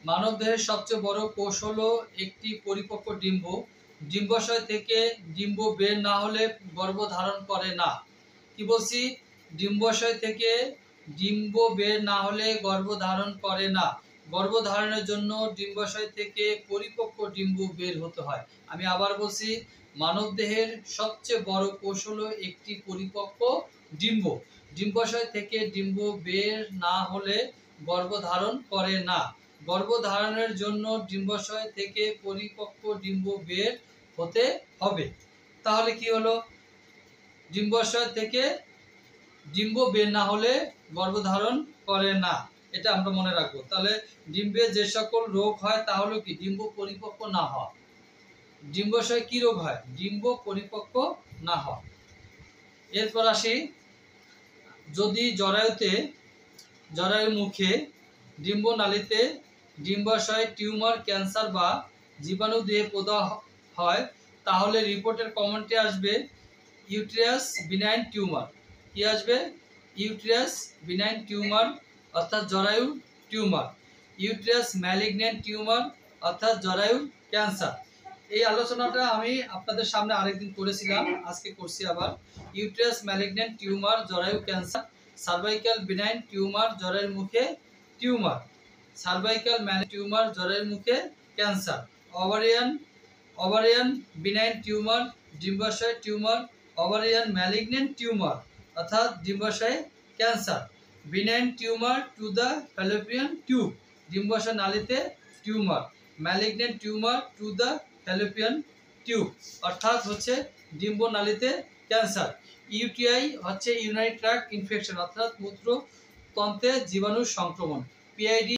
মানবদেহের সবচেয়ে বড় কোষ হলো একটি পরিপক্ক ডিম্ব। ডিম্বাশয় থেকে ডিম্ব বের না হলে গর্ভধারণ করে না। কি বলছি? ডিম্বাশয় থেকে ডিম্ব বের না হলে গর্ভধারণ করে না। গর্ভধারণের জন্য ডিম্বাশয় থেকে পরিপক্ক ডিম্ব বের হতে হয়। আমি আবার বলছি, মানবদেহের সবচেয়ে বড় কোষ হলো একটি পরিপক্ক ডিম্ব। ডিম্বাশয় থেকে ডিম্ব বের না হলে গর্ভধারণ করে না। গর্ভধারণের জন্য ডিম্বাশয় থেকে পরিপক্ক ডিম্ব বের হতে হবে। তাহলে কি হলো? ডিম্বাশয় থেকে ডিম্ব বের না হলে গর্ভধারণ করে না, এটা আমরা মনে রাখবো। তাহলে ডিম্বে যে সকল রোগ হয় তা হলো কি? ডিম্ব পরিপক্ক না হওয়া। ডিম্বাশয় কি রোগ হয়? ডিম্ব পরিপক্ক না হওয়া। এরপর আসি, যদি জরায়ু মুখে, ডিম্বনালীতে, ডিম্বাশয়ে টিউমার, ক্যান্সার বা জীবাণু দিয়ে প্রদাহ হয়, তাহলে রিপোর্টের কমেন্টে আসবে ইউটেরাস বিনাইন টিউমার। কি আসবে? ইউটেরাস বিনাইন টিউমার অর্থাৎ জরায়ু টিউমার। ইউটেরাস ম্যালিগন্যান্ট টিউমার অর্থাৎ জরায়ু ক্যান্সার। এই আলোচনাটা আমি আপনাদের সামনে আরেকদিন করেছিলাম, আজকে করছি আবার। ইউটেরাস ম্যালিগন্যান্ট টিউমার, জরায়ু ক্যান্সার। সার্ভাইকাল বিনাইন টিউমার, জরায়ুর মুখে টিউমার। সার্ভাইকাল ম্যালিগন্যান্ট টিউমার, জরায়ুর মুখে ক্যান্সার। ওভারিয়ান বিনাইন টিউমার, ডিম্বাশয় টিউমার। ওভারিয়ান ম্যালিগন্যান্ট টিউমার অর্থাৎ ডিম্বাশয়ে cancer. Benign tumour to the fallopian tube, ডিম্বাশয় নালীতে tumour. Malignant tumour to the fallopian tube অর্থাৎ হচ্ছে ডিম্ব নালীতে ক্যান্সার। ইউটিআই হচ্ছে ইউরিনারি ট্র্যাক্ট ইনফেকশন অর্থাৎ মূত্রতন্ত্রে জীবাণুর সংক্রমণ। পিআইডি